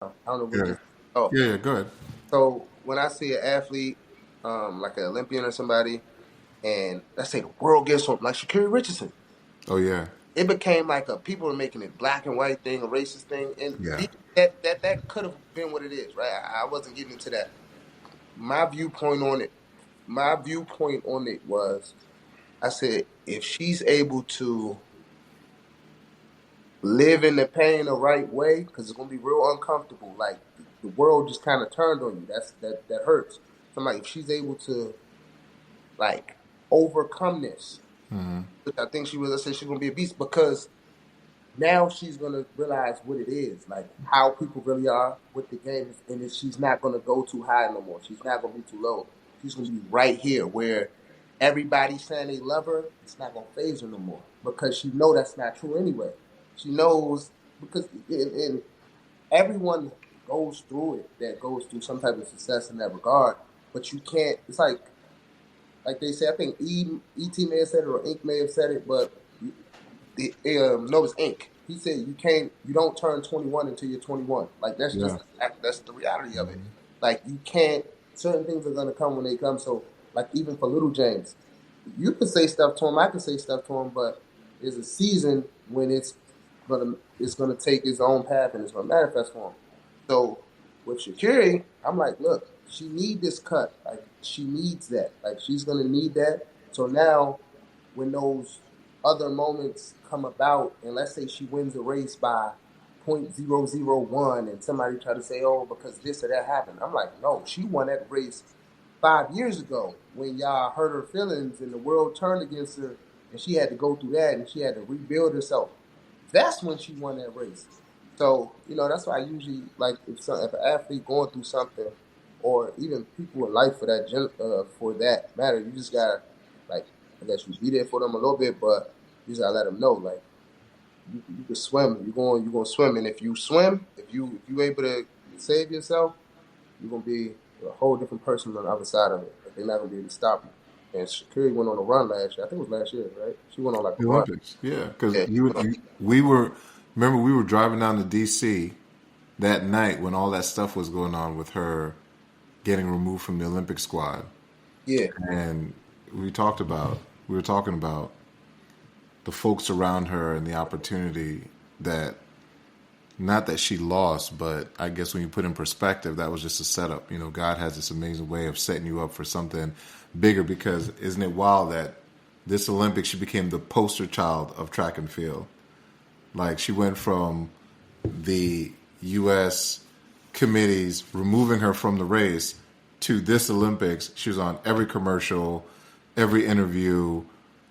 I don't know if we Yeah. just. Oh, Yeah, go ahead. so when I see an athlete, like an Olympian or somebody, and let's say the world gets on, like Shaquiri Richardson, Oh, yeah. it became like a people are making it black and white thing, a racist thing, and Yeah. that could have been what it is, right? I wasn't getting into that. My viewpoint on it, my viewpoint on it was, I said, if she's able to live in the pain the right way, because it's gonna be real uncomfortable. Like the world just kind of turned on you. That hurts. So I'm like, if she's able to like overcome this, which I think she will. I said she's gonna be a beast because now she's gonna realize what it is, like how people really are with the game, and she's not gonna go too high no more. She's not gonna be too low. She's gonna be right here where everybody's saying they love her. It's not gonna phase her no more because she know that's not true anyway. She knows because and everyone goes through it that goes through some type of success in that regard. But you can't. It's like they say. I think E.T. may have said it or Ink may have said it, but no, it's Ink. He said you don't turn 21 until you're 21. Like Yeah. that's the reality of it. Like you can't. Certain things are gonna come when they come. So like even for little James, you can say stuff to him. I can say stuff to him, but there's a season when it's gonna take its own path and it's gonna manifest for him. So with Shakiri, I'm like, look, she need this cut. Like she needs that. Like she's gonna need that. So now when those other moments come about, and let's say she wins a race by 0.001, and somebody try to say, oh, because this or that happened. I'm like, no, she won that race 5 years ago when y'all hurt her feelings and the world turned against her, and she had to go through that and she had to rebuild herself. That's when she won that race. So that's why I usually like if an athlete going through something, or even people in life for that matter, you just gotta like I guess you be there for them a little bit, but you just gotta let them know like you can swim. You're going to swim, and if you swim, if you able to save yourself, you're gonna be a whole different person on the other side of it. Like, they're not gonna be able to stop you. And Shakiri went on a run last year. I think it was last year, right? She went on like a The run. Olympics. Yeah, because Yeah, we were, remember, we were driving down to D.C. that night when all that stuff was going on with her getting removed from the Olympic squad. yeah, And we were talking about the folks around her and the opportunity that, not that she lost, but I guess when you put in perspective, that was just a setup. You know, God has this amazing way of setting you up for something bigger, because isn't it wild that this Olympics she became the poster child of track and field? Like she went from the U.S. committees removing her from the race to this Olympics. She was on every commercial, every interview,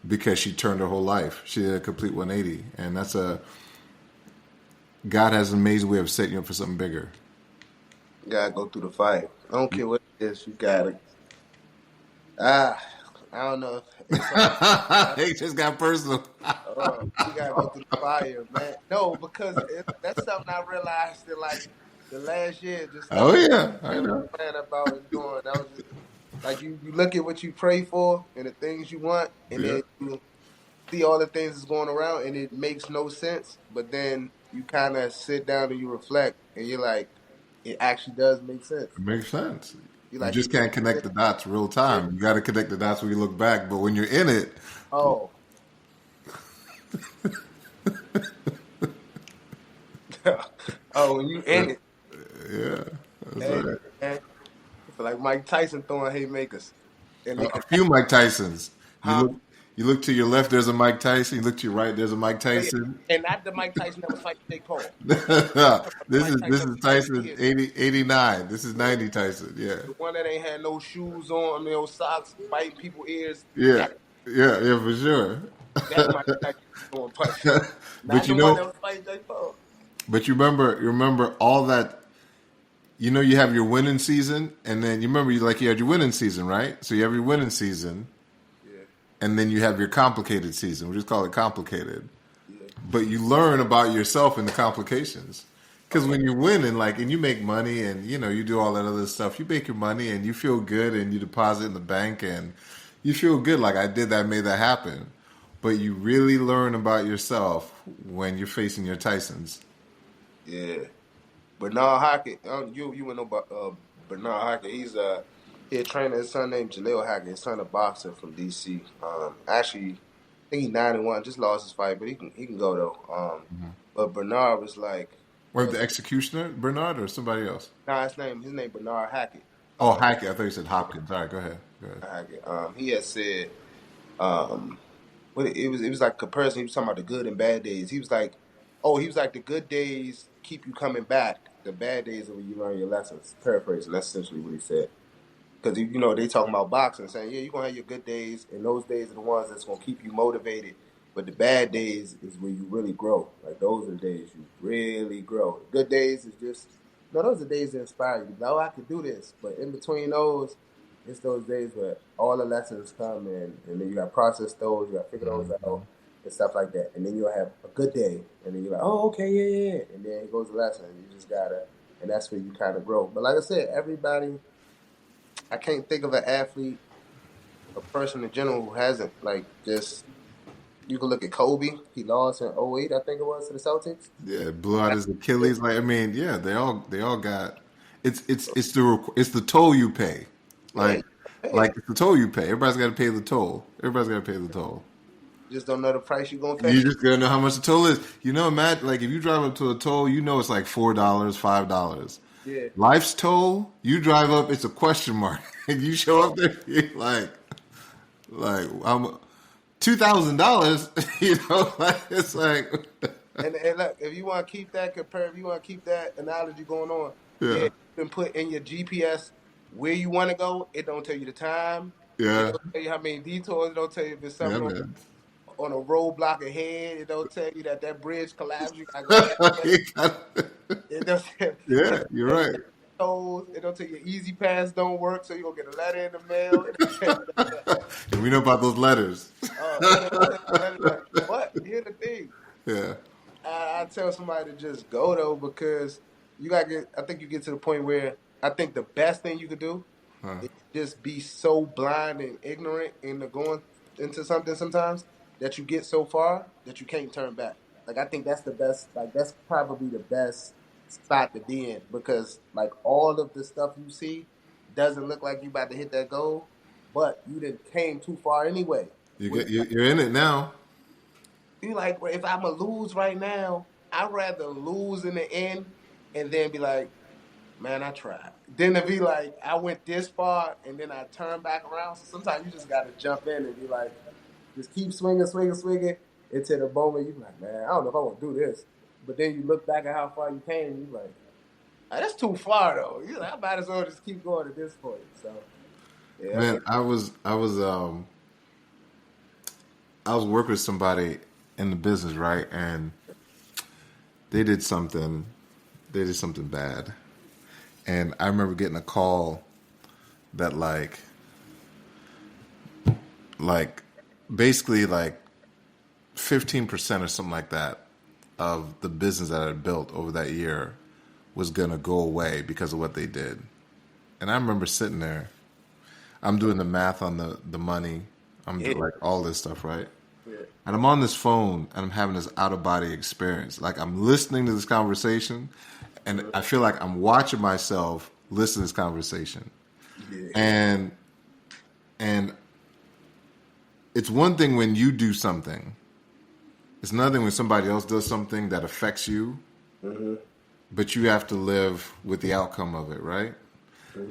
because she turned her whole life. She did a complete 180, and that's a God has an amazing way of setting you up for something bigger. you gotta go through the fire. I don't care what it is. You gotta. Ah, I don't know. It's something. It just got personal. You gotta go through the fire, man. No, because that's something I realized in like the last year. Just stuff Oh yeah, I been know. praying about and doing. That was just like you look at what you pray for and the things you want, and Yeah, then you see all the things that's going around, and it makes no sense. But then you kind of sit down and you reflect, and you're like, it actually does make sense. it makes sense. You You like just it can't makes connect sense. the dots real time. You got to connect the dots when you look back. But when you're in it, Oh, oh, when you in it, yeah, that's hey, right. man, I feel like Mike Tyson throwing haymakers, A few Mike Tysons. You huh? look, you look to your left, there's a Mike Tyson. You look to your right, there's a Mike Oh, yeah. Tyson. And not the Mike Tyson that was fighting Jake Paul. this Mike is Tyson this that is was fighting Tyson years. 80 89. This is Yeah. 90 Tyson. Yeah, The one that ain't had no shoes on, I mean, no socks, biting people's ears. yeah, That yeah, for sure. that Mike Tyson throwing punches. But Not you the one know, that was fighting Jake Paul. but you remember all that. You know, you have your winning season, and then you remember you had your winning season, right? So you have your winning season, Yeah, and then you have your complicated season. We just call it complicated. yeah. But you learn about yourself in the complications. Because Oh yeah. when you're winning, like, and you make money, and you do all that other stuff, you make your money, and you feel good, and you deposit in the bank, and you feel good. Like I did that, made that happen. But you really learn about yourself when you're facing your Tysons. Yeah. Bernard Hackett. You would know about Bernard Hackett. He a trainer. His son named Jaleel Hackett. His son a boxer from DC. Actually, I think he's 9-1. Just lost his fight, but he can go though. But Bernard was like, Wait, the executioner, Bernard, or somebody else? nah, his name Bernard Hackett. Oh, Hackett. I thought you said Hopkins. All right, go ahead. Go ahead. Hackett. He had said, um, what it was like a comparison. He was talking about the good and bad days. He was like, the good days keep you coming back. The bad days are when you learn your lessons. Paraphrasing. That's essentially what he said. Because they talking about boxing, saying, yeah, you're gonna have your good days, and those days are the ones that's gonna keep you motivated. But the bad days is where you really grow. Like those are the days you really grow. The good days is just no, those are days that inspire you. Like, oh, I could do this. But in between those, it's those days where all the lessons come in, and then you got to process those, you got to figure those out, and stuff like that. And then you'll have a good day, and then you're like, oh, okay, yeah. And then it goes the lesson, and you just gotta, and that's where you kind of grow. But like I said, everybody. I can't think of an athlete, a person in general who hasn't just. You can look at Kobe. He lost in '08, I think it was, to the Celtics. Yeah, blew out his Achilles. Like I mean, yeah, they all got. It's the toll you pay. Like Yeah. it's the toll you pay. Everybody's got to pay the toll. Everybody's got to pay the toll. Just don't know the price you're gonna pay. You just gotta know how much the toll is. Matt, like if you drive up to a toll, it's like $4, $5. Yeah. Life's toll, you drive up, it's a question mark. And you show up there, you're like I'm $2,000. It's like. And look, if you want to keep that analogy going on, Yeah. you can put in your GPS where you want to go. It don't tell you the time. It Yeah, don't tell you how many detours. It don't tell you if there's yeah, something man. on a roadblock ahead. It don't tell you that bridge collapsed. You gotta go back. It don't tell Yeah, you're right. tolls. It don't tell you Easy Pass don't work, so you gonna get a letter in the mail. It don't tell you none of that. And we know about those letters. It don't tell you none of that. But here's the thing. Yeah, I tell somebody to just go though, because you gotta get. I think you get to the point where I think the best thing you could do is just be so blind and ignorant into going into something sometimes that you get so far that you can't turn back. Like I think that's the best. Like that's probably the best spot to be in, because like all of the stuff you see doesn't look like you about to hit that goal, but you didn't came too far anyway. you're in it now. Be like, well, if I'm gonna lose right now, I'd rather lose in the end and then be like, man, I tried. Then to be like, I went this far and then I turned back around. So sometimes you just gotta jump in and be like, just keep swinging, swinging, swinging until the moment you're like, man, I don't know if I want to do this. But then you look back at how far you came and you're like, "Ah, that's too far though. You're like, I might as well just keep going at this point." So yeah, Man, I was working with somebody in the business, right? And they did something bad. And I remember getting a call that basically 15% or something like that of the business that I had built over that year was gonna go away because of what they did. And I remember sitting there, I'm doing the math on the money, I'm doing like all this stuff, right? yeah, And I'm on this phone and I'm having this out of body experience. Like I'm listening to this conversation and I feel like I'm watching myself listen to this conversation. yeah, And it's one thing when you do something. It's another thing when somebody else does something that affects you, but you have to live with the outcome of it, right?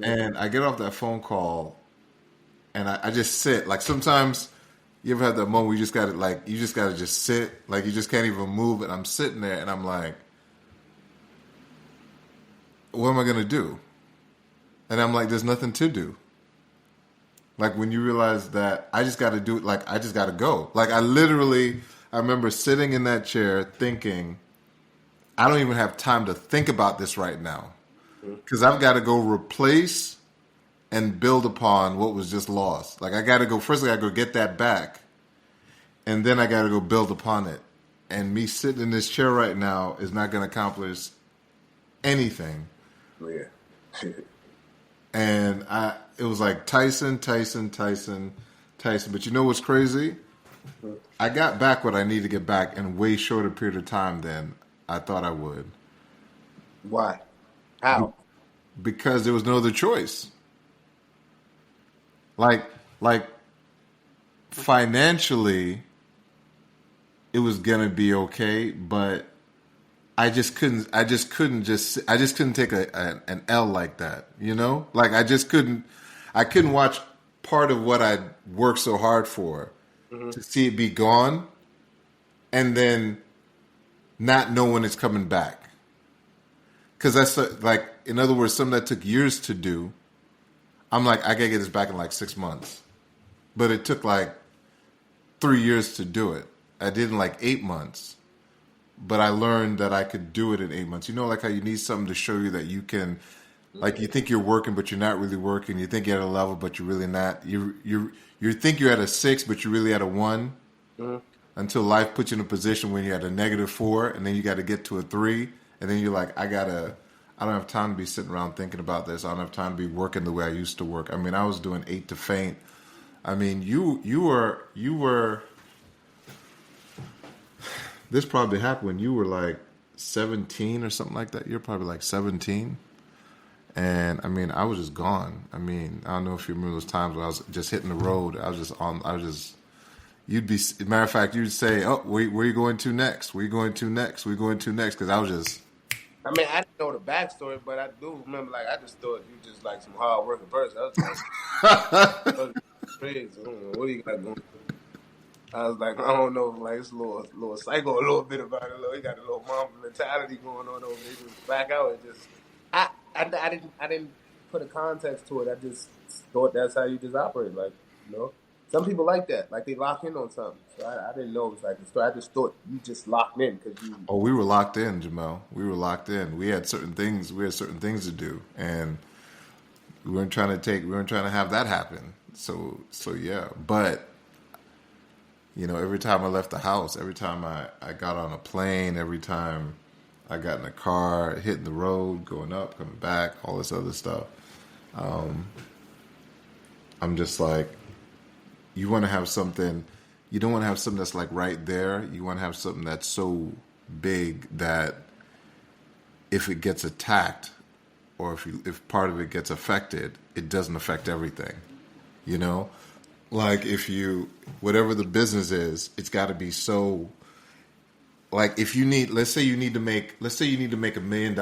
And I get off that phone call and I just sit. Like sometimes you ever have that moment where you just gotta just sit, like you just can't even move. And I'm sitting there and I'm like, what am I gonna do? And I'm like, there's nothing to do. Like when you realize that I just gotta do it, like I just gotta go. Like I remember sitting in that chair thinking, I don't even have time to think about this right now. Because I've got to go replace and build upon what was just lost. Like I got to go, first I got to go get that back. And then I got to go build upon it. And me sitting in this chair right now is not going to accomplish anything. yeah. And it was like Tyson. But you know what's crazy? I got back what I need to get back in way shorter period of time than I thought I would. Why? How? because there was no other choice. Like financially, it was gonna be okay, but I just couldn't take an L like that, you know? Like I couldn't watch part of what I worked so hard for Hmm. to see it be gone and then not know when it's coming back. Cuz that's like, in other words, something that took years to do. I'm like, I gotta get this back in like 6 months. But it took like 3 years to do it. I did in like 8 months. But I learned that I could do it in 8 months. You know, like how you need something to show you that you can, like you think you're working, but you're not really working. You think you're at a level, but you're really not. You think you're at a 6, but you're really at a 1. Hmm. Until life puts you in a position when you're at a -4, and then you got to get to a 3, and then you're like, I don't have time to be sitting around thinking about this. I don't have time to be working the way I used to work. I mean, I was doing 8 to faint. I mean, you were. This probably happened when you were like 17 or something like that. You're probably like 17. And I mean, I was just gone. I mean, I don't know if you remember those times when I was just hitting the road. You'd be, matter of fact, you'd say, oh, where are you going to next? Where are you going to next? Where are you going to next? Because I was just, I mean, I didn't know the backstory, but I do remember. Like, I just thought you just like some hard working person. I was like, "Oh, crazy. I don't know, what do you got going?" I was like, I don't know, like it's a little psycho, a little bit about it. He got a little mom mentality going on over there. Just back out and just, I didn't put a context to it. I just thought that's how you just operate. Like, you know, some people like that, like they lock in on something. So I didn't know it was like a story. I just thought you just locked in because you. oh, we were locked in, Jamel. We were locked in. We had certain things. We had certain things to do, and we weren't trying to have that happen. So yeah. But you know, every time I left the house, every time I got on a plane, every time I got in a car, hitting the road, going up, coming back, all this other stuff. I'm just like, you want to have something, you don't want to have something that's like right there. You want to have something that's so big that if it gets attacked or if part of it gets affected, it doesn't affect everything. You know, like if you, whatever the business is, it's got to be so, like if you need, let's say you need to make $1 million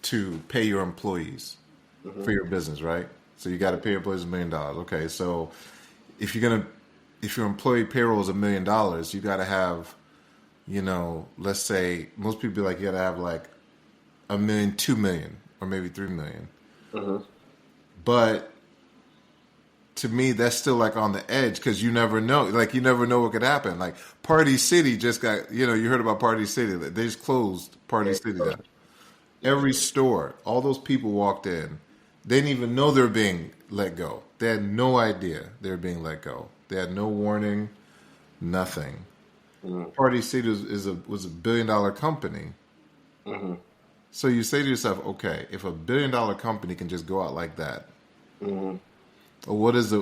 to pay your employees Hmm. for your business, right? So you got to pay your employees $1 million. Okay, so if you're gonna, if your employee payroll is $1 million, you got to have, you know, let's say most people be like, you got to have like 1 million, 2 million, or maybe 3 million. Hmm. But to me, that's still like on the edge because you never know. Like you never know what could happen. Like Party City just got, you know, you heard about Party City. They just closed Party Yeah. City down. Yeah. Every store, all those people walked in. They didn't even know they were being let go. They had no idea they were being let go. They had no warning, nothing. Hmm. Party City was a $1 billion company. Hmm. So you say to yourself, okay, if a $1 billion company can just go out like that, Hmm. well, what is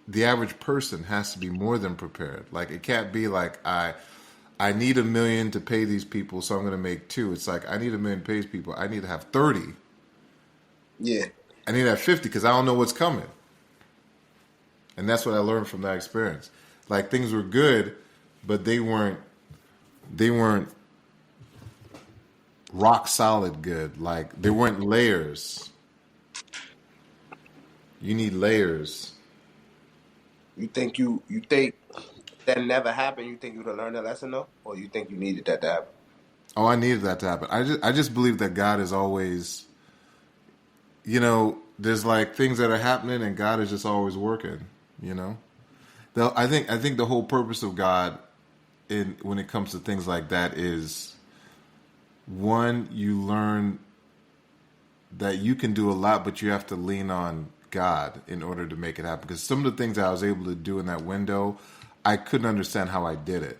the average person has to be more than prepared. Like it can't be like I need 1 million to pay these people, so I'm going to make 2. It's like I need 1 million to pay these people. I need to have 30. Yeah. I need to have 50 because I don't know what's coming. And that's what I learned from that experience. Like things were good, but they weren't rock solid good. Like there weren't layers. You need layers. You think that never happened? You think you'd have learned that lesson though, or you think you needed that to happen? Oh, I needed that to happen. I just believe that God is always, you know, there's like things that are happening and God is just always working, you know? I think the whole purpose of God in when it comes to things like that is one, you learn that you can do a lot, but you have to lean on God in order to make it happen. Because some of the things I was able to do in that window, I couldn't understand how I did it.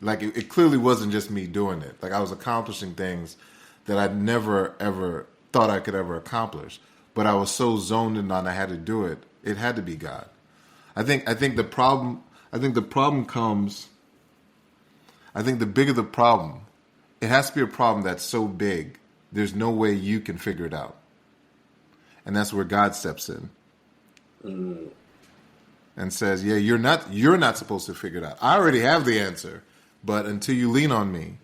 Like it clearly wasn't just me doing it. Like I was accomplishing things that I never ever thought I could ever accomplish. But I was so zoned in on I had to do it. It had to be God. I think the problem comes. I think the bigger the problem, it has to be a problem that's so big there's no way you can figure it out. And that's where God steps in and says, "Yeah, you're not supposed to figure it out. I already have the answer, but until you lean on me,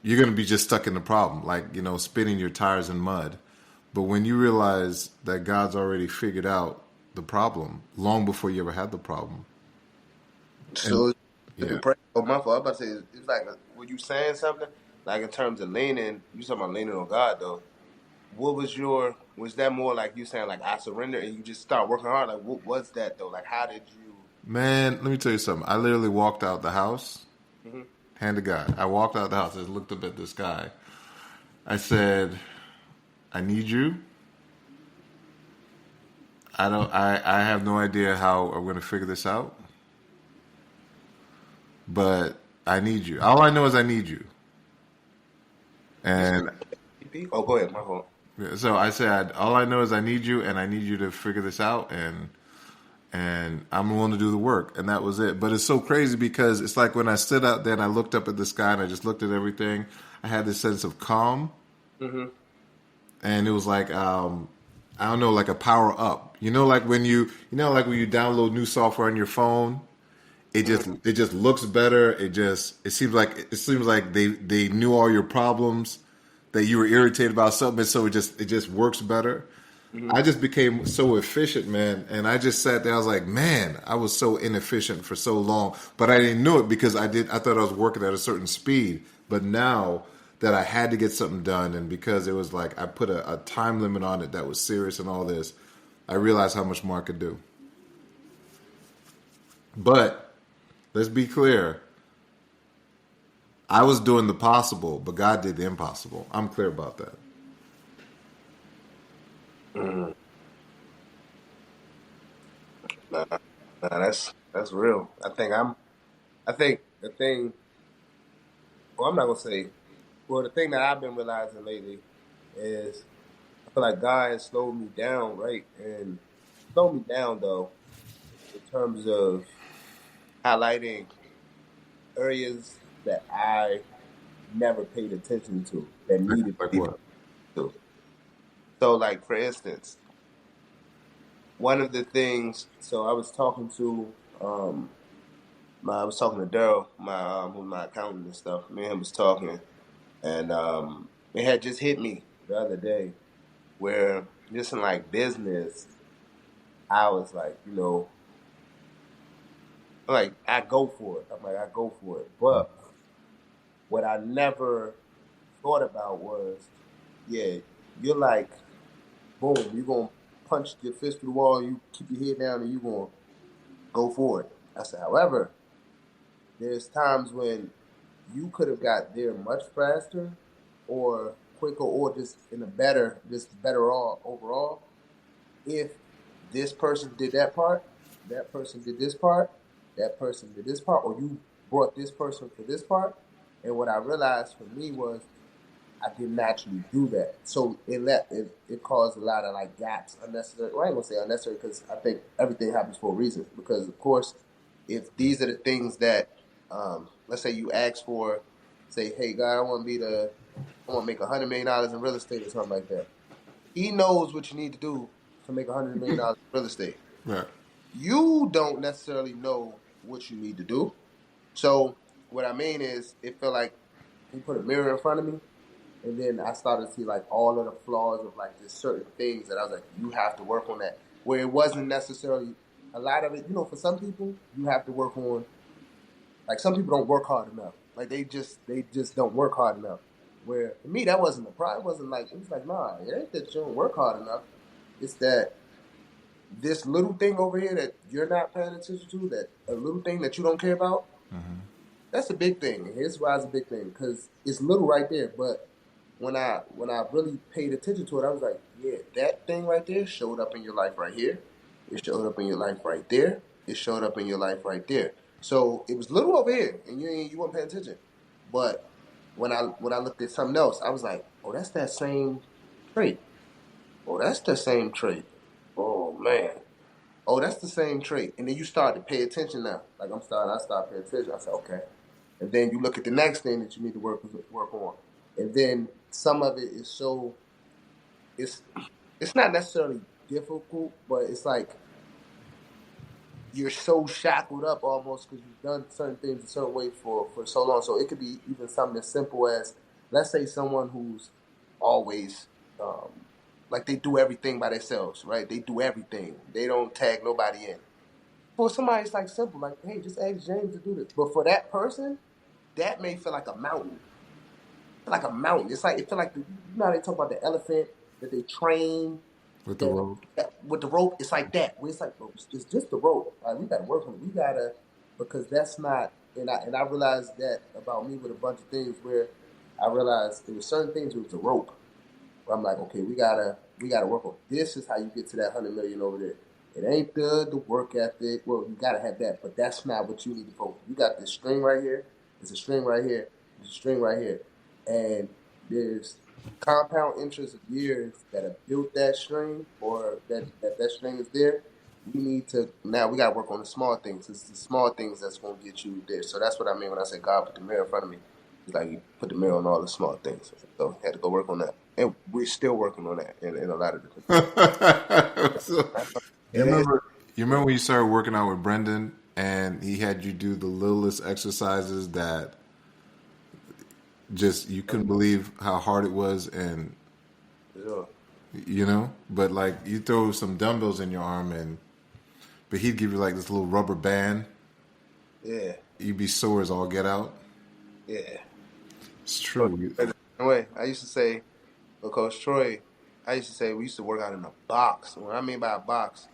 you're going to be just stuck in the problem, like, spinning your tires in mud." But when you realize that God's already figured out the problem long before you ever had the problem, and So yeah, oh, my fault. I was about to say, it's like, were you saying something? Like in terms of leaning, you talking about leaning on God though. What was that more like you saying like I surrender and you just start working hard? Like what was that though? Like how did you? man, let me tell you something. I literally walked out the house, Mhm. hand to God. I walked out the house and looked up at the sky. I said, "I need you. I have no idea how I'm going to figure this out, but I need you. All I know is I need you." You And said, oh, go ahead, my fault. so I said, "All I know is I need you, and I need you to figure this out, and I'm willing to do the work." And that was it. But it's so crazy because it's like when I stood out there and I looked up at the sky and I just looked at everything, I had this sense of calm, Mm-hmm. and it was like I don't know, like a power up. Like when like when you download new software on your phone, it just looks better. It seems like they knew all your problems, that you were irritated about something, and so it just works better. Mm-hmm. I just became so efficient, man, and I just sat there. I was like, man, I was so inefficient for so long, but I didn't know it because I thought I was working at a certain speed. But now that I had to get something done, and because it was like I put a time limit on it that was serious and all this, I realized how much more I could do. But let's be clear. I was doing the possible, but God did the impossible. I'm clear about that. Mm-hmm. Nah, nah, that's real. I think the thing. Well, I'm not gonna say. Well, the thing that I've been realizing lately is I feel like God has slowed me down, right? And slowed me down though in terms of highlighting areas that I never paid attention to that needed to Like be what? paid to. So, like for instance, one of the things. So I was talking to I was talking to Daryl, who's my accountant and stuff. Me and him was talking, and it had just hit me the other day where just in like business, I was like, like I go for it. I'm like I go for it, but what I never thought about was, yeah, you're like, boom, you're gonna punch your fist through the wall, you keep your head down, and you're gonna go for it. I said, however, there's times when you could have got there much faster or quicker or just better all overall if this person did that person did this part, that person did this part, or you brought this person for this part. And what I realized for me was I didn't actually do that. So it caused a lot of like gaps, unnecessary. Well, I ain't gonna say unnecessary because I think everything happens for a reason. Because of course, if these are the things that, let's say you ask for, say, hey God, I want to make $100 million in real estate or something like that. He knows what you need to do to make $100 million in real estate. Right. You don't necessarily know what you need to do. So what I mean is, it felt like he put a mirror in front of me and then I started to see like all of the flaws of like just certain things that I was like, you have to work on that. Where it wasn't necessarily a lot of it, for some people, you have to work on like some people don't work hard enough. Like they just don't work hard enough. Where for me that wasn't a problem. It wasn't like it was like, nah, it ain't that you don't work hard enough. It's that this little thing over here that you're not paying attention to, that a little thing that you don't care about, that's a big thing. And here's why it's a big thing because it's little right there. But when I really paid attention to it, I was like, yeah, that thing right there showed up in your life right here. It showed up in your life right there. It showed up in your life right there. So it was little over here, and you weren't paying attention. But when I looked at something else, I was like, oh, that's that same trait. Oh, that's the same trait. Oh man. Oh, that's the same trait. And then you start to pay attention now. Like I start paying attention. I said, okay. And then you look at the next thing that you need to work on. And then some of it is so it's it's not necessarily difficult, but it's like you're so shackled up almost because you've done certain things a certain way for so long. So it could be even something as simple as, let's say, someone who's always like they do everything by themselves, right? They do everything. They don't tag nobody in. For somebody, it's like simple, like, hey, just ask James to do this. But for that person, that may feel like a mountain. Like a mountain. It's like it feel like you know how they talk about the elephant that they train with the that, rope. that with the rope. It's like that. Where it's like bro, it's just the rope. Like, we gotta work on it. We gotta because that's not. And I realized that about me with a bunch of things where I realized there were certain things with the rope. Where I'm like, okay, we gotta work on. This is how you get to that 100 million over there. It ain't the work ethic. Well, you gotta have that, but that's not what you need to focus. You got this string right here. There's a string right here. There's a string right here, and there's compound interest of years that have built that string, or that string is there. We need to now. We gotta work on the small things. It's the small things that's gonna get you there. So that's what I mean when I say God put the mirror in front of me. It's like you put the mirror on all the small things. So I had to go work on that. And we're still working on that in a lot of different things. So, you It is. remember? You remember when you started working out with Brendan, and he had you do the littlest exercises that just you couldn't believe how hard it was, and Yeah. but like you throw some dumbbells in your arm, and but he'd give you like this little rubber band. Yeah. You'd be sore as all get out. Yeah. It's Coach true. Troy, the same way. I used to say, with Coach Troy, I used to say we used to work out in a box. What I mean by a box,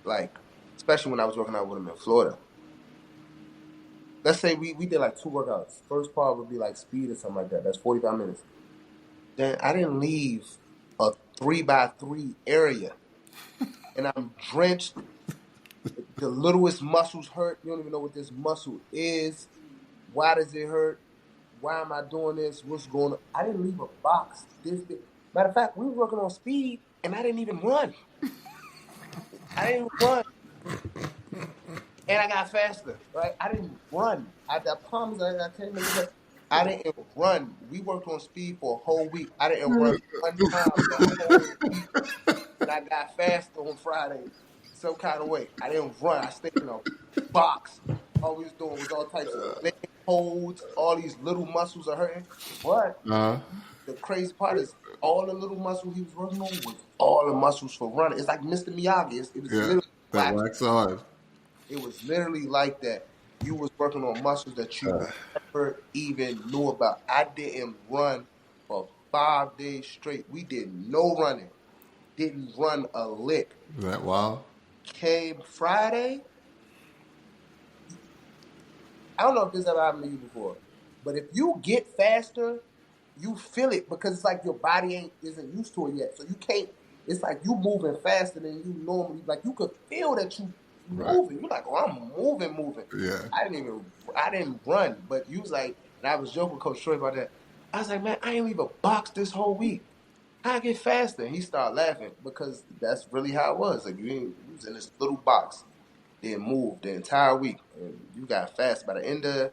like, especially when I was working out with him in Florida. Let's say we did like two workouts. First part would be like speed or something like that. That's 45 minutes. Then I didn't leave a 3x3 area. And I'm drenched. The littlest muscles hurt. You don't even know what this muscle is. Why does it hurt? Why am I doing this? What's going on? I didn't leave a box this big. Matter of fact, we were working on speed, and I didn't even run. I didn't run, and I got faster. Right? I didn't run. I promise. I can't even look at. I didn't run. We worked on speed for a whole week. I didn't run one time the whole week, and I got faster on Friday. Some kind of way. I didn't run. I stayed in a box. All we was doing was all types of leg holds. All these little muscles are hurting, but Uh, the crazy part is all the little muscle he was working on was all the muscles for running. It's like Mr. Miyagi. It was yeah, literally that wax. wax on. It was literally like that. You was working on muscles that you never even knew about. I didn't run for 5 days straight. We did no running. Didn't run a lick. That wild. Came Friday. I don't know if this ever happened to you before, but if you get faster, you feel it because it's like your body isn't used to it yet. So you can't. It's like you moving faster than you normally. Like you could feel that you Right. moving. You're like, oh, I'm moving. Yeah. I didn't run, but you was like, and I was joking with Coach Troy about that. I was like, man, I ain't leave a box this whole week. How I get faster? And he started laughing because that's really how it was. Like you was in this little box, then moved the entire week, and you got fast by the end of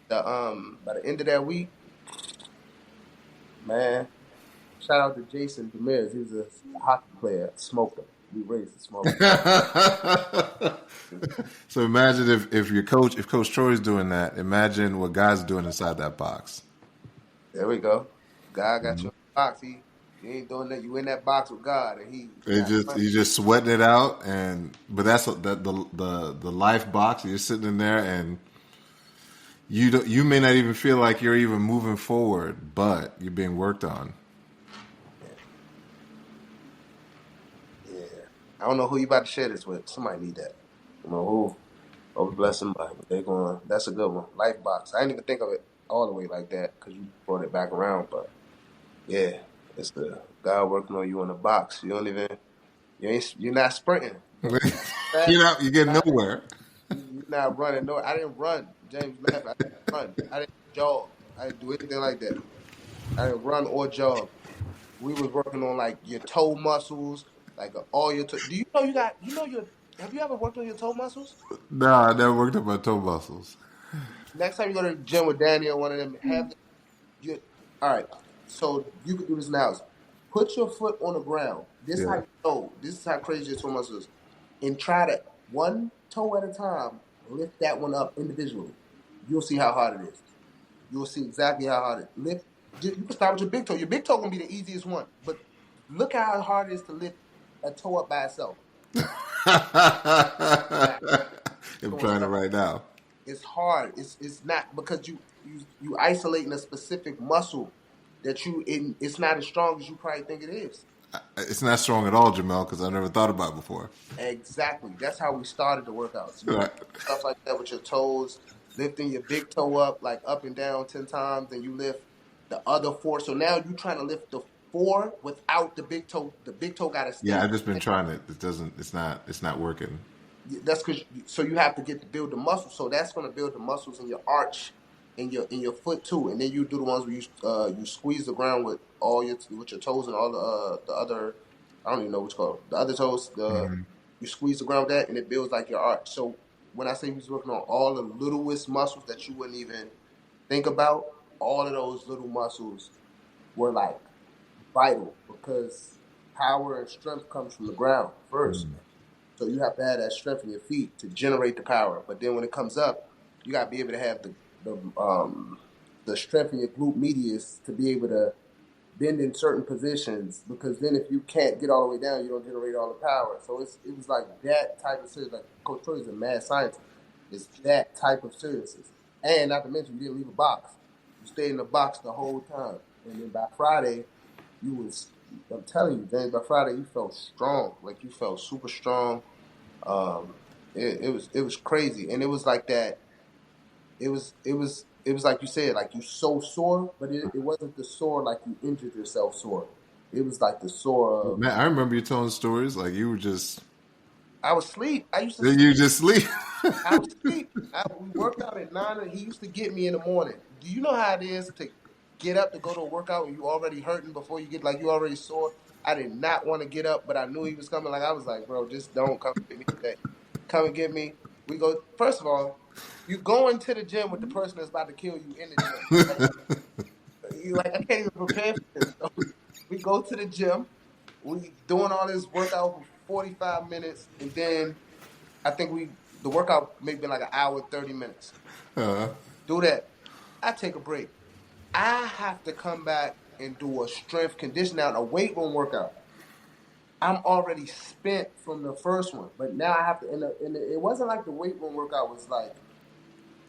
that week, man. Shout out to Jason Demers. He was a hockey player. Smoked him. We raised the smoke. So imagine if Coach Troy is doing that, imagine what God's doing inside that box. There we go. God got you in the box. You ain't doing that. You in that box with God, and he It got just money. you just sweating it out, but that's the life box. You're sitting in there, and you may not even feel like you're even moving forward, but you're being worked on. Yeah. Yeah. I don't know who you about to share this with. Somebody need that. You know who? Oh, bless somebody. They going. That's a good one. Life box. I didn't even think of it all the way like that because you brought it back around. But yeah, it's the God working on you in the box. You don't even. You're not sprinting. Fast. You get nowhere. You're not running. No, I didn't run. James laughed. I didn't run. I didn't jog. I didn't do anything like that. I didn't run or jog. We was working on like your toe muscles, like all your toe. Do you know you got? You know your? Have you ever worked on your toe muscles? No, I never worked on my toe muscles. Next time you go to the gym with Danny or one of them, have your. All right. So you can do this now. Put your foot on the ground. This is how Yeah. you know. This is how crazy your toe muscle is. And try to one toe at a time lift that one up individually. You'll see how hard it is. You'll see exactly how hard it lift. You can start with your big toe. Your big toe gonna be the easiest one, but look how hard it is to lift a toe up by itself. Now, I'm doing trying it something. right now. It's hard. It's not because you isolating a specific muscle that it's not as strong as you probably think it is. It's not strong at all, Jamel, because I never thought about it before. Exactly. That's how we started the workouts. You Right. stuff like that with your toes, lifting your big toe up like up and down 10 times, then you lift the other four. So now you're trying to lift the four without the big toe. The big toe got to Yeah, stay. I've just been trying it. It doesn't. It's not. It's not working. That's because so you have to get to build the muscle. So that's going to build the muscles in your arch, in your foot too. And then you do the ones where you squeeze the ground with all your with your toes and all the other, I don't even know what's called, the other toes. You squeeze the ground with that and it builds like your arch. So when I say he was working on all the littlest muscles that you wouldn't even think about, all of those little muscles were like vital because power and strength comes from the ground first. So you have to have that strength in your feet to generate the power. But then when it comes up, you got to be able to have the strength in your glute medius to be able to bend in certain positions. Because then if you can't get all the way down, you don't generate all the power. So it was like that type of serious. Like Coach Troy is a mad scientist. It's that type of seriousness. And not to mention, you didn't leave a box. You stayed in the box the whole time. And then by Friday, you was. I'm telling you, James. By Friday, you felt strong. Like you felt super strong. It was crazy, and it was like that. It was like you said, like you so sore, but it wasn't the sore like you injured yourself sore. It was like the sore of Man, I remember you telling stories like you were just I was asleep. I used to sleep. you just sleep. I was asleep. We worked out at 9, and he used to get me in the morning. Do you know how it is to get up to go to a workout and you already hurting before you get like you already sore? I did not want to get up, but I knew he was coming. Like I was like, bro, just don't come get me today. Come and get me. We go. First of all, you go into the gym with the person that's about to kill you in the gym. Like, you like I can't even prepare for this. So we go to the gym. We doing all this workout for 45 minutes, and then I think the workout may been like an hour 30 minutes. Do that. I take a break. I have to come back and do a strength conditioning out, a weight room workout. I'm already spent from the first one, but now I have to. It wasn't like the weight room workout was like,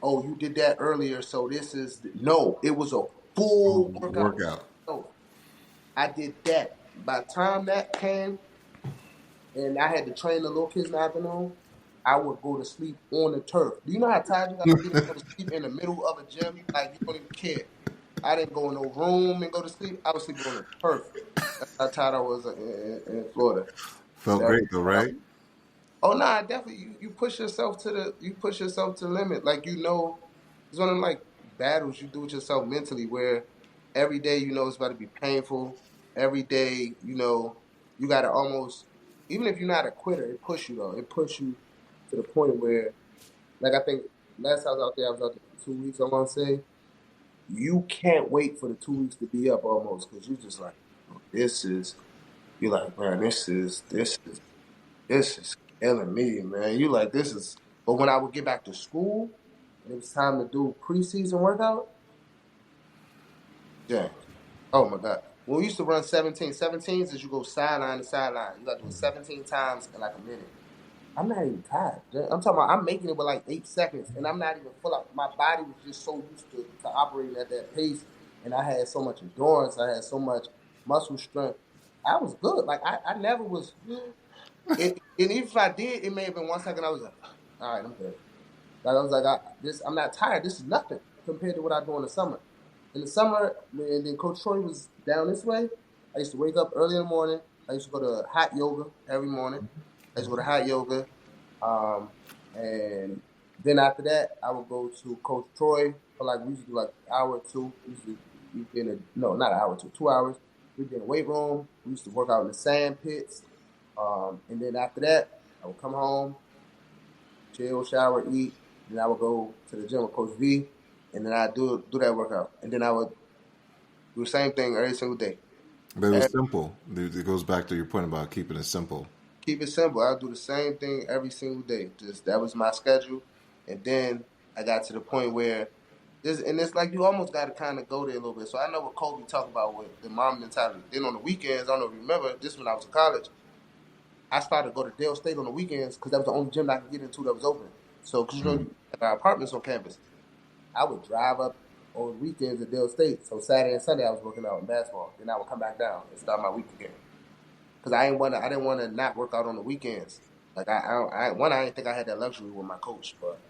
oh, you did that earlier, so this is no. It was a full workout. Workout. So I did that. By the time that came, and I had to train the little kids in the afternoon, I would go to sleep on the turf. Do you know how tired you got to be to go to sleep in the middle of a gym? Like you don't even care. I didn't go in no room and go to sleep. I was sleeping on the turf. That's how tired I was in Florida. Felt That, great though, right? oh no, definitely you push yourself to the limit. Like it's one of them like battles you do with yourself mentally where every day you know it's about to be painful. Every day, you gotta almost even if you're not a quitter, it push you though. It push you to the point where like I think last time I was out there for 2 weeks, I wanna say, you can't wait for the 2 weeks to be up almost because you just like, oh, you're like, man, this is killing me, man. You like but when I would get back to school and it was time to do preseason workout, James. Oh my God. When we used to run 17s is you go sideline to sideline. You got to do it 17 times in like a minute. I'm not even tired. I'm talking about I'm making it with like 8 seconds and I'm not even full up. My body was just so used to operating at that pace and I had so much endurance. I had so much muscle strength. I was good. Like I never was and even if I did, it may have been 1 second. I was like, all right, I'm good. Like I was like, I'm not tired. This is nothing compared to what I do in the summer. In the summer, when then Coach Troy was down this way, I used to wake up early in the morning. I used to go to hot yoga every morning. I used to go to hot yoga, and then after that, I would go to Coach Troy for like we used to do like an hour or two. We used to we'd be in a no, not an hour or two, 2 hours. We'd be in the weight room. We used to work out in the sand pits. And then after that, I would come home, chill, shower, eat. Then I would go to the gym with Coach V, and then I do that workout. And then I would Do the same thing every single day. But it was And simple. It goes back to your point about keeping it simple. keep it simple. I'll do the same thing every single day. Just that was my schedule. And then I got to the point where this, and it's like you almost got to kind of go there a little bit. So I know what Kobe talked about with the mom mentality. Then on the weekends, I don't know if you remember this when I was in college. I started to go to Dale State on the weekends because that was the only gym I could get into that was open. So, because you know, Mm. you have our apartments on campus, I would drive up on weekends at Dale State. So Saturday and Sunday I was working out in basketball. Then I would come back down and start my week again. Because I didn't want to not work out on the weekends. Like I didn't think I had that luxury with my coach, but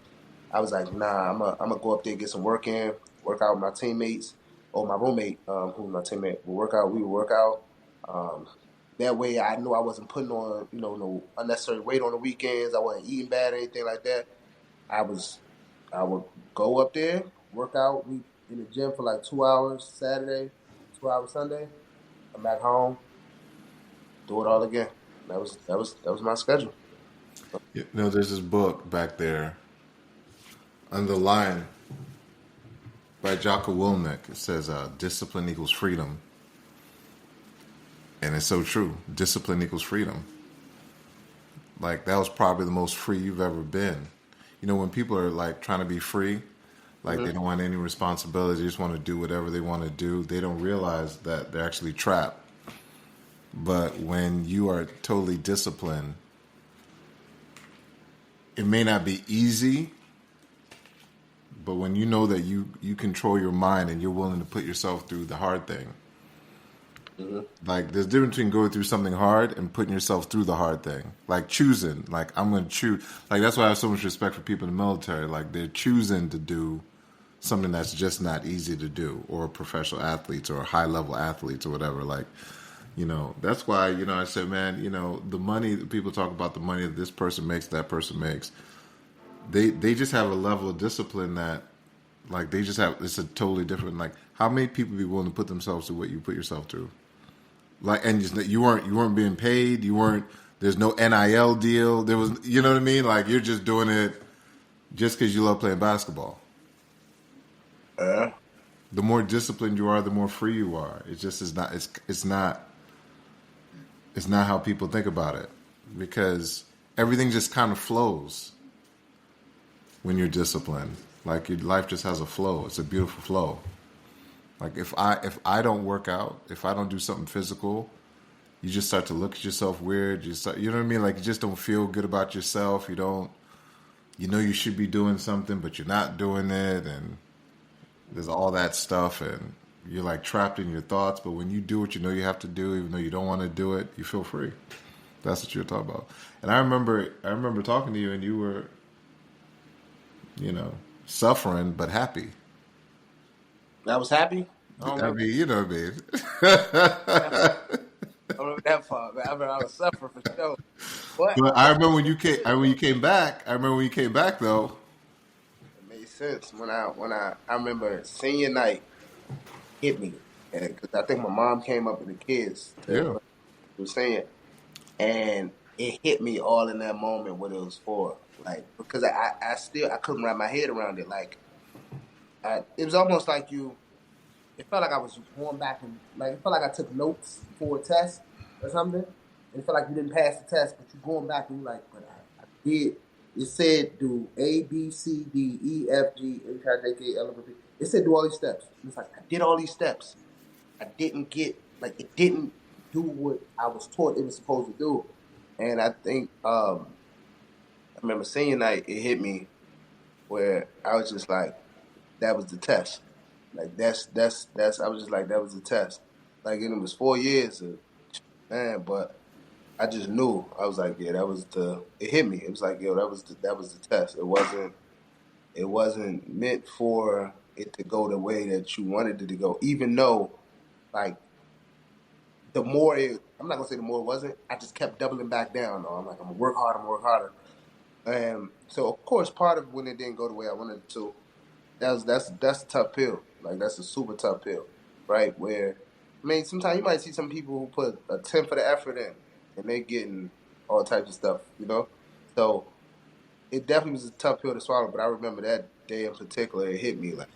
I was like, nah, I'm gonna go up there, get some work in, work out with my teammates or my roommate, who's my teammate. We would work out. Um, that way, I knew I wasn't putting on, no unnecessary weight on the weekends. I wasn't eating bad or anything like that. I was, I would go up there, work out. We in the gym for like 2 hours Saturday, 2 hours Sunday. Come back home, do it all again. That was my schedule. There's this book back there on the line by Jocko Willink. It says, "Discipline equals freedom," and it's so true. Discipline equals freedom. Like that was probably the most free you've ever been. When people are like trying to be free, like they Hmm. don't want any responsibility, they just want to do whatever they want to do. They don't realize that they're actually trapped. But when you are totally disciplined, it may not be easy, but when you know that you control your mind and you're willing to put yourself through the hard thing, Hmm. like there's a difference between going through something hard and putting yourself through the hard thing. Like choosing, like I'm going to choose. Like that's why I have so much respect for people in the military. Like they're choosing to do something that's just not easy to do, or professional athletes or high level athletes or whatever. Like, that's why, I said, man, the money, people talk about the money that this person makes, that person makes. They just have a level of discipline that, like, they just have, it's a totally different, like, how many people be willing to put themselves through what you put yourself through? Like, and you weren't being paid, there's no NIL deal, there was, you know what I mean? Like, you're just doing it just because you love playing basketball. Uh, The more disciplined you are, the more free you are. It's just it's not how people think about it, because everything just kind of flows when you're disciplined. Like your life just has a flow. It's a beautiful flow. Like if I don't work out, if I don't do something physical, you just start to look at yourself weird. You know what I mean? Like you just don't feel good about yourself. You should be doing something, but you're not doing it, and there's all that stuff, and you're like trapped in your thoughts. But when you do what you know you have to do, even though you don't want to do it, you feel free. That's what you're talking about. And I remember talking to you, and you were, suffering but happy. I was happy. I don't I remember. mean, you know what I mean. I don't remember that part. But I remember I was suffering for sure. But But I that remember when you came. good When though. you came back. I remember when you came back though. It made sense when I remember senior night hit me because I think my mom came up with the kids to Yeah. was saying, and it hit me all in that moment what it was for. Like because I couldn't wrap my head around it. Like it was almost like you. It felt like I was going back and like it felt like I took notes for a test or something. And it felt like you didn't pass the test, but you're going back and you're like, but I did. It said do A B C D E F G H I J K L M N P. It said do all these steps. And it's like I did all these steps. I didn't get like it didn't do what I was taught it was supposed to do. And I think I remember senior night it hit me where I was just like that was the test. Like that's I was just like that was the test. Like and it was 4 years of man, but I just knew. I was like, yeah, that was the it hit me. It was like, yo, that was the test. It wasn't meant for it to go the way that you wanted it to go. Even though like I'm not gonna say the more it wasn't, I just kept doubling back down. I'm like, I'm gonna work hard, I'm gonna work harder. And so of course part of when it didn't go the way I wanted it to, that's a tough pill. Like that's a super tough pill, right? Where I mean, sometimes you might see some people who put a tenth of the effort in, and they getting all types of stuff. So it definitely was a tough pill to swallow. But I remember that day in particular, it hit me like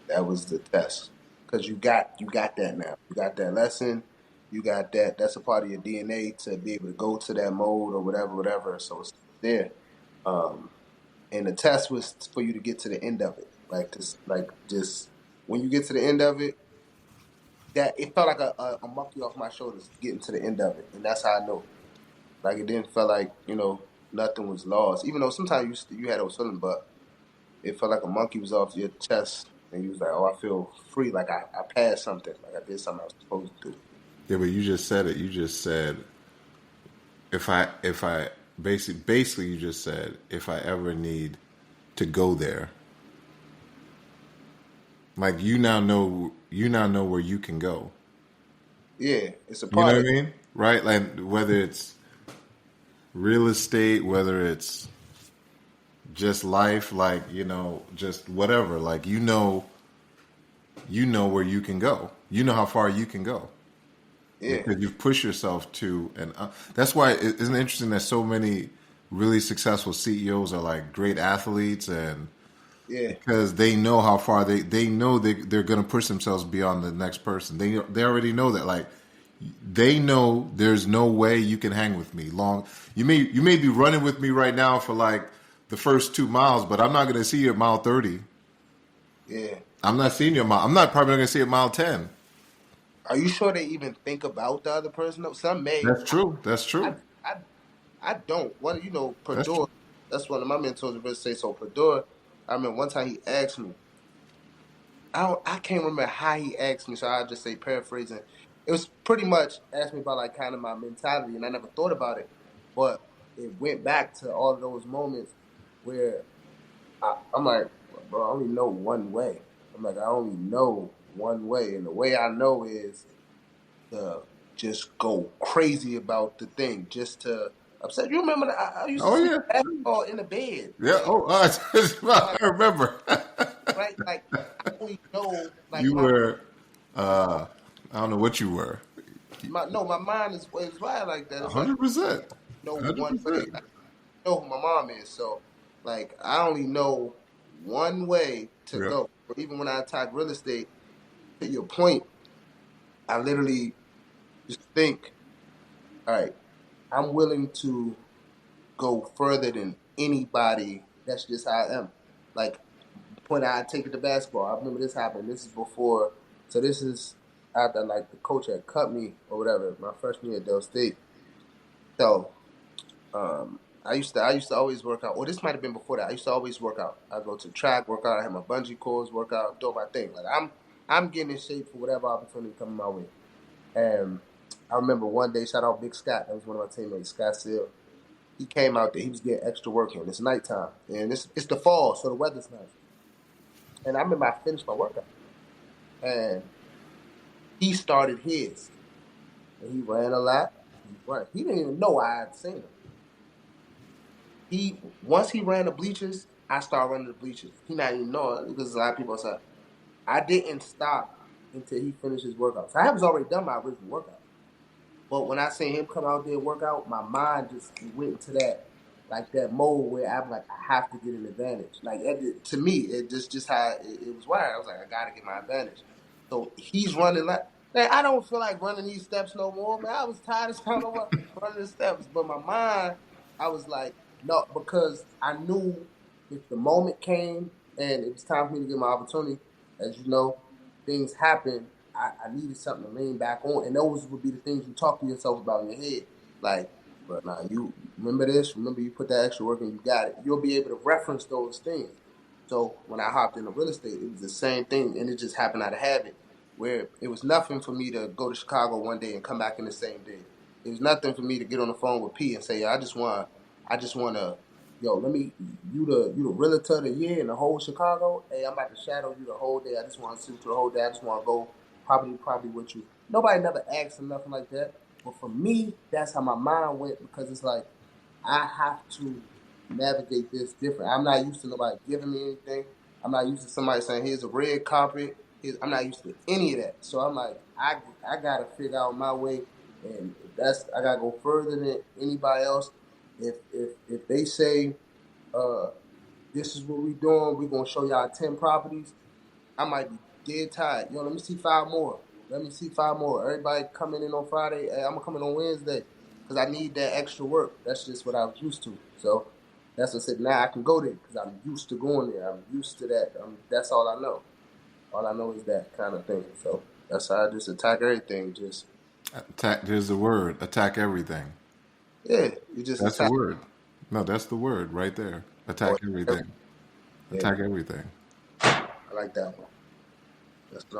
that was the test. because you got that now. You got that lesson. You got that. That's a part of your DNA to be able to go to that mode or whatever, whatever. So it's there. Um, and the test was for you to get to the end of it. Like just when you get to the end of it, that it felt like a monkey off my shoulders getting to the end of it, and that's how I know. Like it didn't feel like nothing was lost, even though sometimes you had those feelings, but it felt like a monkey was off your chest, and you was like, "Oh, I feel free. Like I passed something. Like I did something I was supposed to do." Yeah, but you just said it. You just said if I basically you just said if I ever need to go there, like you now know where you can go. Yeah, it's a You know part what of. I mean? Right? Like whether it's real estate, whether it's just life, like, just whatever. Like you know where you can go. You know how far you can go. Yeah, Because you've pushed yourself to, and that's why isn't it interesting that so many really successful CEOs are like great athletes, and yeah, because they know how far they know they're going to push themselves beyond the next person. They already know that, like, they know there's no way you can hang with me long. You may be running with me right now for like the first 2 miles, but I'm not going to see you at mile 30. yeah. I'm not seeing you at mile. I'm not probably not going to see you at mile 10. Are you sure they even think about the other person? Though some may. That's true. That's I, true. I, I don't. One, That's Perdue. true. That's one of my mentors. Ever say so. Perdue. I remember one time he asked me. I can't remember how he asked me, so I'll just say paraphrasing. It was pretty much asked me about like kind of my mentality, and I never thought about it, but it went back to all of those moments where I'm like, bro, I only know one way. I'm like, I only know one way, and the way I know is to just go crazy about the thing, just to upset. You remember that I used to Oh sleep yeah. basketball in the bed, Yeah. like, Oh, I remember. right, like I only know like You were. I don't know what you were. my mind is wired like that. It's like 100%. no one way. 100%. I know who my mom is, so like I only know one way to Yeah. go. Or even when I attack real estate, to your point, I literally just think, all right, I'm willing to go further than anybody. That's just how I am. Like point I take it to basketball. I remember this happened. This is before. So this is after like the coach had cut me or whatever. My freshman year at Dell State. So I used to always work out. Or this might have been before that. I used to always work out. I go to the track, work out. I have my bungee cords, work out, do my thing. Like I'm getting in shape for whatever opportunity coming my way. And I remember one day, shout out Big Scott. That was one of my teammates, Scott Seal. He came out there. He was getting extra work in. It's nighttime, and it's the fall, so the weather's nice. And I remember I finished my workout, and he started his, and he ran a lap. He didn't even know I had seen him. He once he ran the bleachers, I started running the bleachers. He not even know it because a lot of people said I didn't stop until he finished his workout. So I was already done my original workout. But when I seen him come out there and work out, my mind just went into that mode where I'm like, I have to get an advantage. Like to me, it just how it was wired. I was like, I gotta get my advantage. So he's running like I don't feel like running these steps no more, man. I was tired of running the steps, but my mind, I was like, no, because I knew if the moment came and it was time for me to get my opportunity, as you know, things happen. I needed something to lean back on, and those would be the things you talk to yourself about in your head, like, but now you remember this, remember you put that extra work and you got it. You'll be able to reference those things. So when I hopped into real estate, it was the same thing, and it just happened out of habit, where it was nothing for me to go to Chicago one day and come back in the same day. It was nothing for me to get on the phone with P and say, I just want to yo, let me you the realtor of the year in the whole Chicago. Hey, I'm about to shadow you the whole day. I just want to see you the whole day. I just want to go probably with you. Nobody never asked or nothing like that. But for me, that's how my mind went because it's like I have to navigate this different. I'm not used to nobody giving me anything. I'm not used to somebody saying, "Here's a red carpet." I'm not used to any of that. So I'm like, I gotta figure out my way, and I gotta go further than anybody else. If they say uh, this is what we doing, we're gonna show y'all 10 properties. I might be dead tired. Yo, let me see 5 more. Let me see 5 more. Everybody coming in on Friday. Hey, I'm gonna come in on Wednesday because I need that extra work. That's just what I was used to. So that's what I said. Now I can go there because I'm used to going there. I'm used to that. That's all I know. All I know is that kind of thing. So that's how I just attack everything. Just Attack. There's the word. Attack everything. yeah, you just That's the attack. word. No, that's the word right there. Or Attack everything. yeah, Attack everything. I like that one. That's what